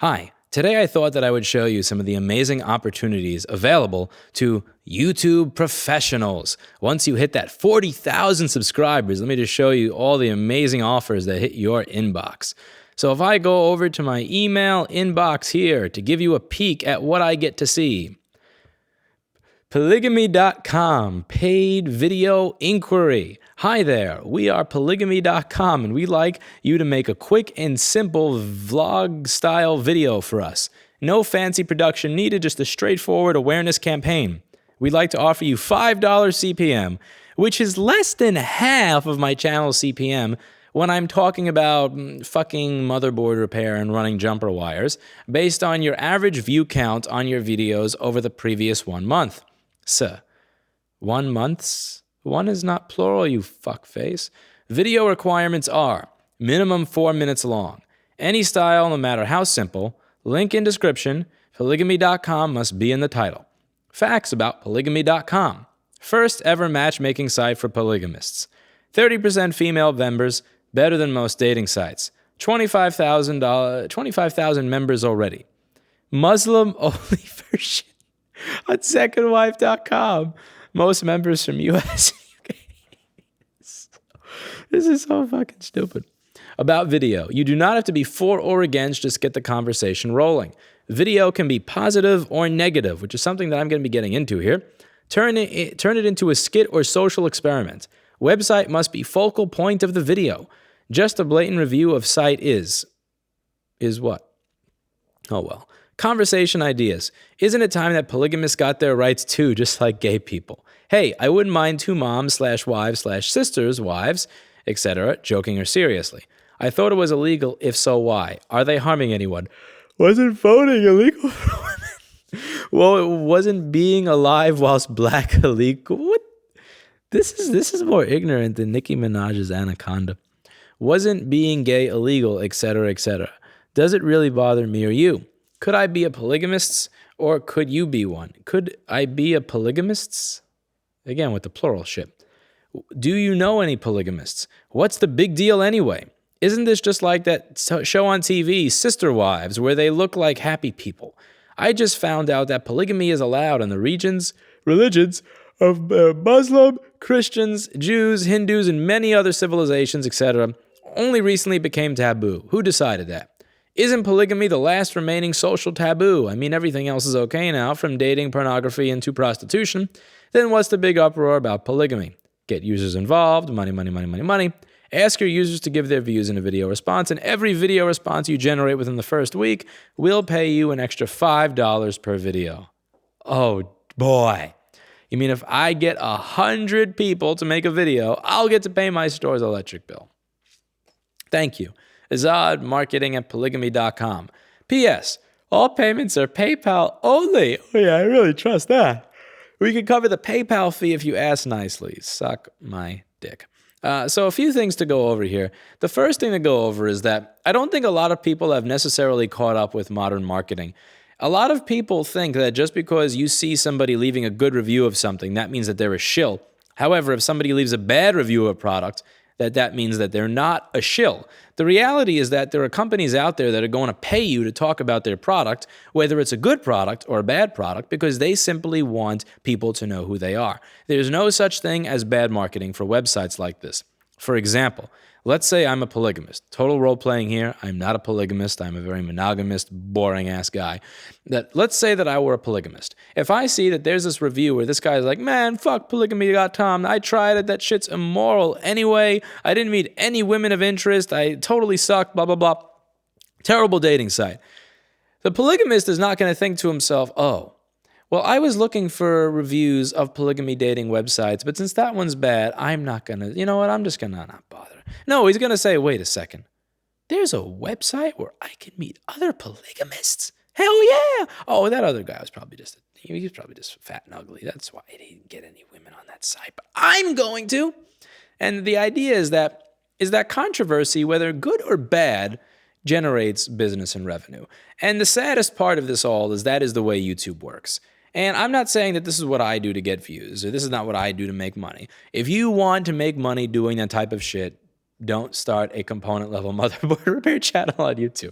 Hi, today I thought that I would show you some of the amazing opportunities available to YouTube professionals. Once you hit that 40,000 subscribers, let me just show you all the amazing offers that hit your inbox. So if I go over to my email inbox here to give you a peek at what I get to see. Polygamy.com, paid video inquiry. Hi there, we are Polygamy.com and we'd like you to make a quick and simple vlog style video for us. No fancy production needed, just a straightforward awareness campaign. We'd like to offer you $5 CPM, which is less than half of my channel's CPM when I'm talking about fucking motherboard repair and running jumper wires based on your average view count on your videos over the previous 1 month. Sir, 1 months? One is not plural, you fuckface. Video requirements are minimum 4 minutes long. Any style, no matter how simple. Link in description. Polygamy.com must be in the title. Facts about Polygamy.com. First ever matchmaking site for polygamists. 30% female members, better than most dating sites. 25,000 members already. Muslim only version. On secondwife.com. Most members from US and UK. This is so fucking stupid. About video. You do not have to be for or against, just get the conversation rolling. Video can be positive or negative, which is something that I'm going to be getting into here. Turn it into a skit or social experiment. Website must be focal point of the video. Just a blatant review of site is what? Oh well. Conversation ideas. Isn't it time that polygamists got their rights too, just like gay people? Hey, I wouldn't mind 2 moms/wives/sisters, wives, etc., joking or seriously. I thought it was illegal, if so why? Are they harming anyone? Wasn't voting illegal for women? Well, it wasn't being alive whilst black illegal. What? This is more ignorant than Nicki Minaj's Anaconda. Wasn't being gay illegal, etc., etc. Does it really bother me or you? Could I be a polygamist, or could you be one? Could I be a polygamist? Again, with the plural shit. Do you know any polygamists? What's the big deal anyway? Isn't this just like that show on TV, Sister Wives, where they look like happy people? I just found out that polygamy is allowed in the religions of Muslim, Christians, Jews, Hindus, and many other civilizations, etc. Only recently became taboo. Who decided that? Isn't polygamy the last remaining social taboo? I mean, everything else is okay now, from dating, pornography, and to prostitution. Then what's the big uproar about polygamy? Get users involved, money, money, money, money, money. Ask your users to give their views in a video response, and every video response you generate within the first week will pay you an extra $5 per video. Oh, boy. You mean if I get 100 people to make a video, I'll get to pay my store's electric bill. Thank you. Azad Marketing at Polygamy.com. P.S. All payments are PayPal only. Oh yeah, I really trust that. We can cover the PayPal fee if you ask nicely. Suck my dick. So a few things to go over here. The first thing to go over is that I don't think a lot of people have necessarily caught up with modern marketing. A lot of people think that just because you see somebody leaving a good review of something, that means that they're a shill. However, if somebody leaves a bad review of a product, that means that they're not a shill. The reality is that there are companies out there that are going to pay you to talk about their product, whether it's a good product or a bad product, because they simply want people to know who they are. There's no such thing as bad marketing for websites like this. For example, let's say I'm a polygamist. Total role-playing here. I'm not a polygamist. I'm a very monogamist, boring-ass guy. Let's say that I were a polygamist. If I see that there's this review where this guy's like, man, fuck polygamy.com. I tried it. That shit's immoral anyway. I didn't meet any women of interest. I totally suck, blah, blah, blah. Terrible dating site. The polygamist is not going to think to himself, oh, well, I was looking for reviews of polygamy dating websites, but since that one's bad, I'm not going to, you know what, I'm just going to not bother. No, he's going to say, wait a second. There's a website where I can meet other polygamists? Hell yeah! Oh, that other guy was probably just fat and ugly. That's why he didn't get any women on that site, but I'm going to. And the idea is that controversy, whether good or bad, generates business and revenue. And the saddest part of this all is that is the way YouTube works. And I'm not saying that this is what I do to get views, or this is not what I do to make money. If you want to make money doing that type of shit, don't start a component level motherboard repair channel on YouTube.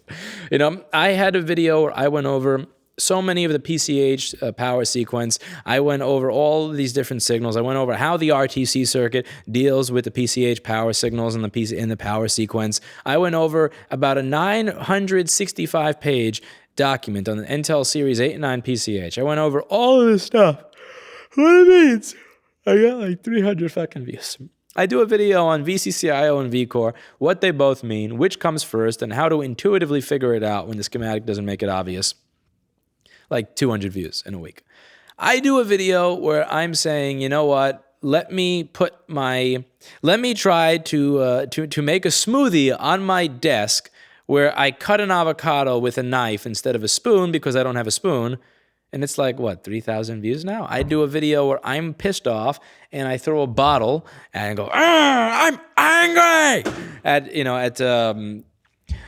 I had a video where I went over so many of the PCH power sequence. I went over all of these different signals. I went over how the RTC circuit deals with the PCH power signals in the power sequence. I went over about a 965-page document on the Intel Series 8 and 9 PCH. I went over all of this stuff. What it means. I got like 300 fucking views. I do a video on VCCIO and vCore, what they both mean, which comes first, and how to intuitively figure it out when the schematic doesn't make it obvious. Like 200 views in a week. I do a video where I'm saying, you know what? Let me try to make a smoothie on my desk where I cut an avocado with a knife instead of a spoon because I don't have a spoon. And it's like, what, 3,000 views now? I do a video where I'm pissed off and I throw a bottle and go, I'm angry at 1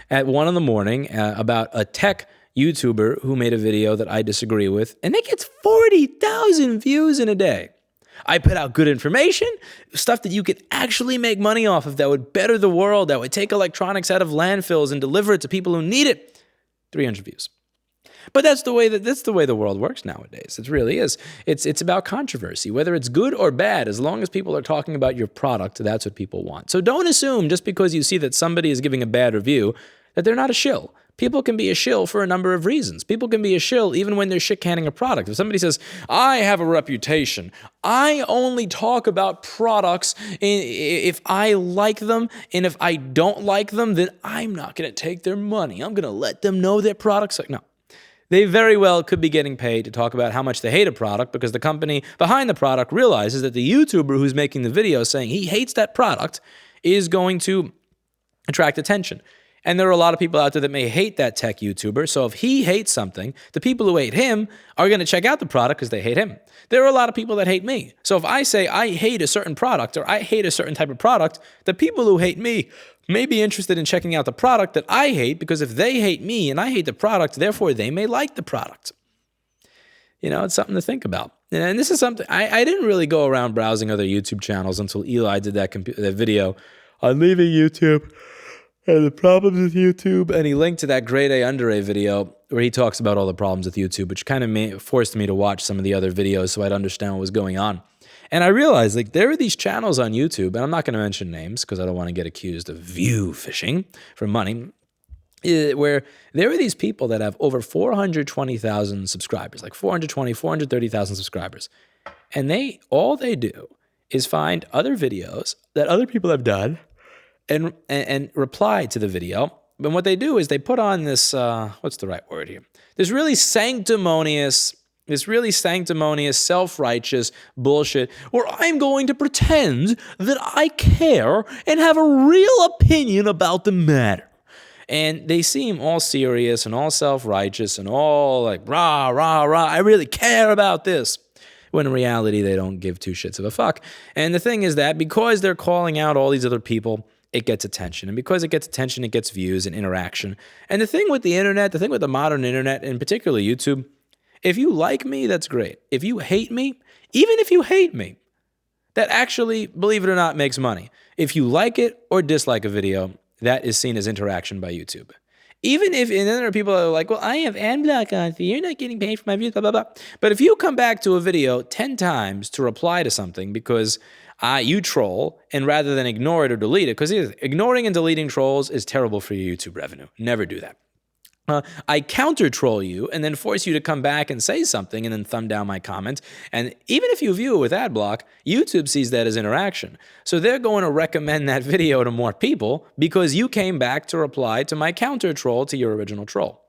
a.m. About a tech YouTuber who made a video that I disagree with, and it gets 40,000 views in a day. I put out good information, stuff that you could actually make money off of, that would better the world, that would take electronics out of landfills and deliver it to people who need it. 300 views. But that's the way the world works nowadays. It really is. It's about controversy, whether it's good or bad. As long as people are talking about your product, that's what people want. So don't assume just because you see that somebody is giving a bad review that they're not a shill. People can be a shill for a number of reasons. People can be a shill even when they're shit-canning a product. If somebody says, I have a reputation, I only talk about products if I like them, and if I don't like them, then I'm not going to take their money. I'm going to let them know their products. No. They very well could be getting paid to talk about how much they hate a product because the company behind the product realizes that the YouTuber who's making the video saying he hates that product is going to attract attention. And there are a lot of people out there that may hate that tech YouTuber. So if he hates something, the people who hate him are going to check out the product because they hate him. There are a lot of people that hate me. So if I say I hate a certain product or I hate a certain type of product, the people who hate me may be interested in checking out the product that I hate, because if they hate me and I hate the product, therefore they may like the product. It's something to think about. And this is something, I didn't really go around browsing other YouTube channels until Eli did that video on leaving YouTube and the problems with YouTube, and he linked to that grade A under A video where he talks about all the problems with YouTube, which kind of forced me to watch some of the other videos so I'd understand what was going on. And I realized, there are these channels on YouTube, and I'm not going to mention names because I don't want to get accused of view fishing for money, where there are these people that have over 420,000 subscribers, like 430,000 subscribers. And all they do is find other videos that other people have done and reply to the video. And what they do is they put on this, what's the right word here? This really sanctimonious, self-righteous bullshit where I'm going to pretend that I care and have a real opinion about the matter. And they seem all serious and all self-righteous and all like, rah, rah, rah, I really care about this. When in reality, they don't give two shits of a fuck. And the thing is that because they're calling out all these other people, it gets attention. And because it gets attention, it gets views and interaction. And the thing with the internet, the thing with the modern internet, and particularly YouTube, if you like me, that's great. If you hate me, even if you hate me, that actually, believe it or not, makes money. If you like it or dislike a video, that is seen as interaction by YouTube. And then there are people that are like, well, I have ad block on, so you're not getting paid for my views, blah, blah, blah. But if you come back to a video 10 times to reply to something because you troll, and rather than ignore it or delete it, because ignoring and deleting trolls is terrible for your YouTube revenue. Never do that. I counter troll you and then force you to come back and say something and then thumb down my comment. And even if you view it with ad block, YouTube sees that as interaction. So they're going to recommend that video to more people because you came back to reply to my counter troll to your original troll.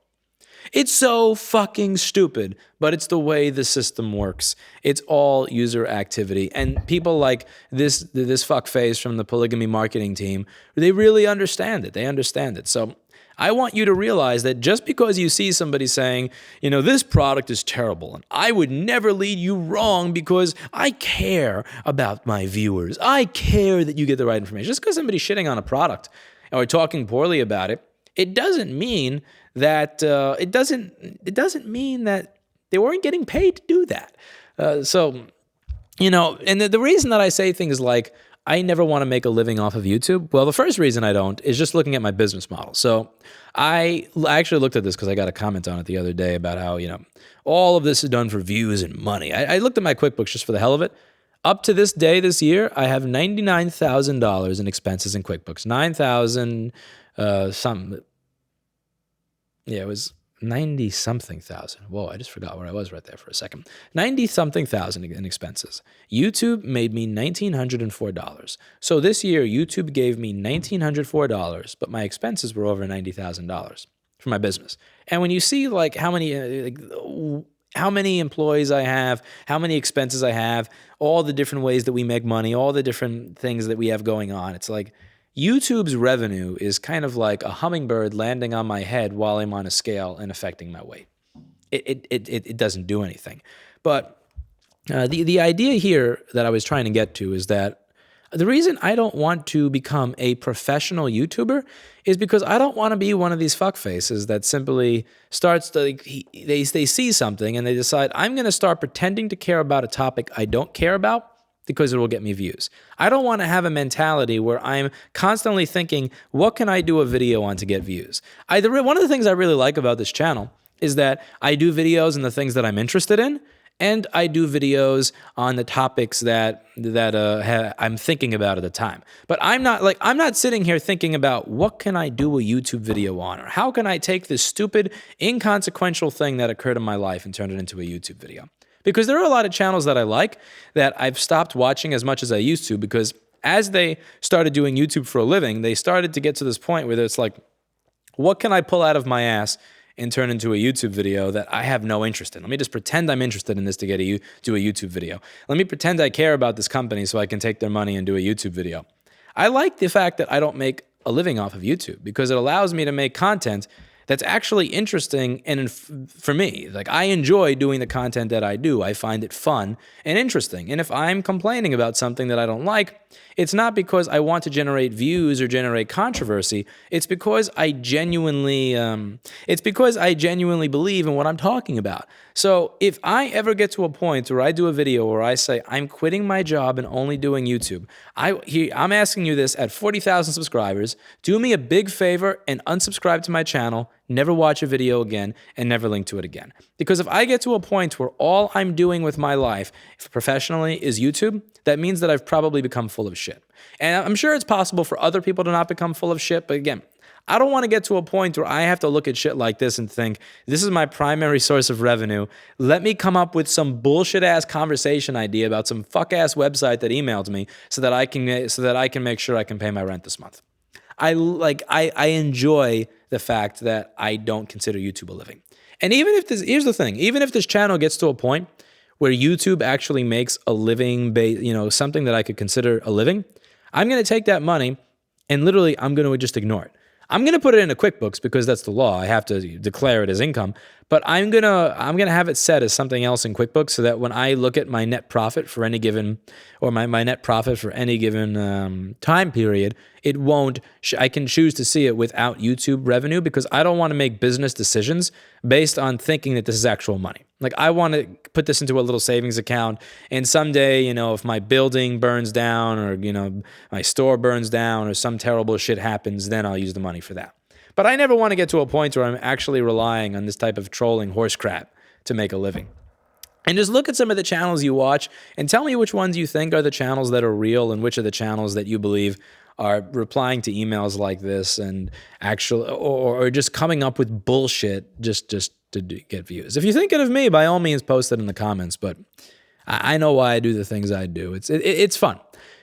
It's so fucking stupid, but it's the way the system works. It's all user activity. And people like this fuckface from the polygamy marketing team, they really understand it. They understand it. So I want you to realize that just because you see somebody saying, this product is terrible, and I would never lead you wrong because I care about my viewers. I care that you get the right information. Just because somebody's shitting on a product or talking poorly about it, it doesn't mean that they weren't getting paid to do that. And the reason that I say things like, I never want to make a living off of YouTube. Well, the first reason I don't is just looking at my business model. So I actually looked at this because I got a comment on it the other day about how, all of this is done for views and money. I looked at my QuickBooks just for the hell of it. Up to this day this year, I have $99,000 in expenses in QuickBooks. 9,000 something. Yeah, it was 90 something thousand. Whoa, I just forgot where I was right there for a second. 90 something thousand in expenses. YouTube made me $1,904. So this year, YouTube gave me $1,904, but my expenses were over $90,000 for my business. And when you see like how many employees I have, how many expenses I have, all the different ways that we make money, all the different things that we have going on, it's like YouTube's revenue is kind of like a hummingbird landing on my head while I'm on a scale and affecting my weight. It doesn't do anything. But the idea here that I was trying to get to is that the reason I don't want to become a professional YouTuber is because I don't want to be one of these fuckfaces that simply starts to, they see something and they decide, I'm going to start pretending to care about a topic I don't care about because it will get me views. I don't want to have a mentality where I'm constantly thinking, what can I do a video on to get views? One of the things I really like about this channel is that I do videos on the things that I'm interested in, and I do videos on the topics that I'm thinking about at the time. But I'm not sitting here thinking about what can I do a YouTube video on, or how can I take this stupid, inconsequential thing that occurred in my life and turn it into a YouTube video. Because there are a lot of channels that I like that I've stopped watching as much as I used to, because as they started doing YouTube for a living, they started to get to this point where it's like, what can I pull out of my ass and turn into a YouTube video that I have no interest in? Let me just pretend I'm interested in this to do a YouTube video. Let me pretend I care about this company so I can take their money and do a YouTube video. I like the fact that I don't make a living off of YouTube because it allows me to make content that's actually interesting and for me. Like, I enjoy doing the content that I do. I find it fun and interesting. And if I'm complaining about something that I don't like, it's not because I want to generate views or generate controversy. It's because I genuinely believe in what I'm talking about. So if I ever get to a point where I do a video where I say I'm quitting my job and only doing YouTube, I'm asking you this at 40,000 subscribers. Do me a big favor and unsubscribe to my channel. Never watch a video again, and never link to it again. Because if I get to a point where all I'm doing with my life professionally is YouTube, that means that I've probably become full of shit. And I'm sure it's possible for other people to not become full of shit, but again, I don't want to get to a point where I have to look at shit like this and think, this is my primary source of revenue. Let me come up with some bullshit-ass conversation idea about some fuck-ass website that emailed me so that I can make sure I can pay my rent this month. I enjoy the fact that I don't consider YouTube a living. And here's the thing, even if this channel gets to a point where YouTube actually makes a living, something that I could consider a living, I'm going to take that money and literally I'm going to just ignore it. I'm going to put it into QuickBooks because that's the law. I have to declare it as income, but I'm going to have it set as something else in QuickBooks so that when I look at my net profit for any given, or my net profit for any given time period, it won't, I can choose to see it without YouTube revenue because I don't want to make business decisions based on thinking that this is actual money. Like, I want to put this into a little savings account, and someday, if my building burns down or, my store burns down or some terrible shit happens, then I'll use the money for that. But I never want to get to a point where I'm actually relying on this type of trolling horse crap to make a living. And just look at some of the channels you watch and tell me which ones you think are the channels that are real and which are the channels that you believe are replying to emails like this and actually, or just coming up with bullshit just to get views. If you think it of me, by all means, post it in the comments. But I know why I do the things I do. It's fun.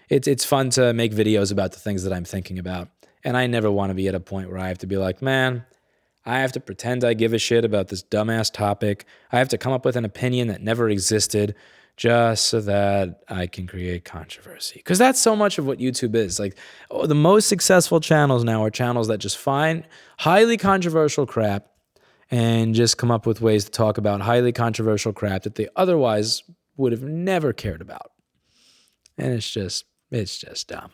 It's fun to make videos about the things that I'm thinking about. And I never want to be at a point where I have to be like, man, I have to pretend I give a shit about this dumbass topic. I have to come up with an opinion that never existed just so that I can create controversy. Because that's so much of what YouTube is. Like, the most successful channels now are channels that just find highly controversial crap and just come up with ways to talk about highly controversial crap that they otherwise would have never cared about. And it's just dumb.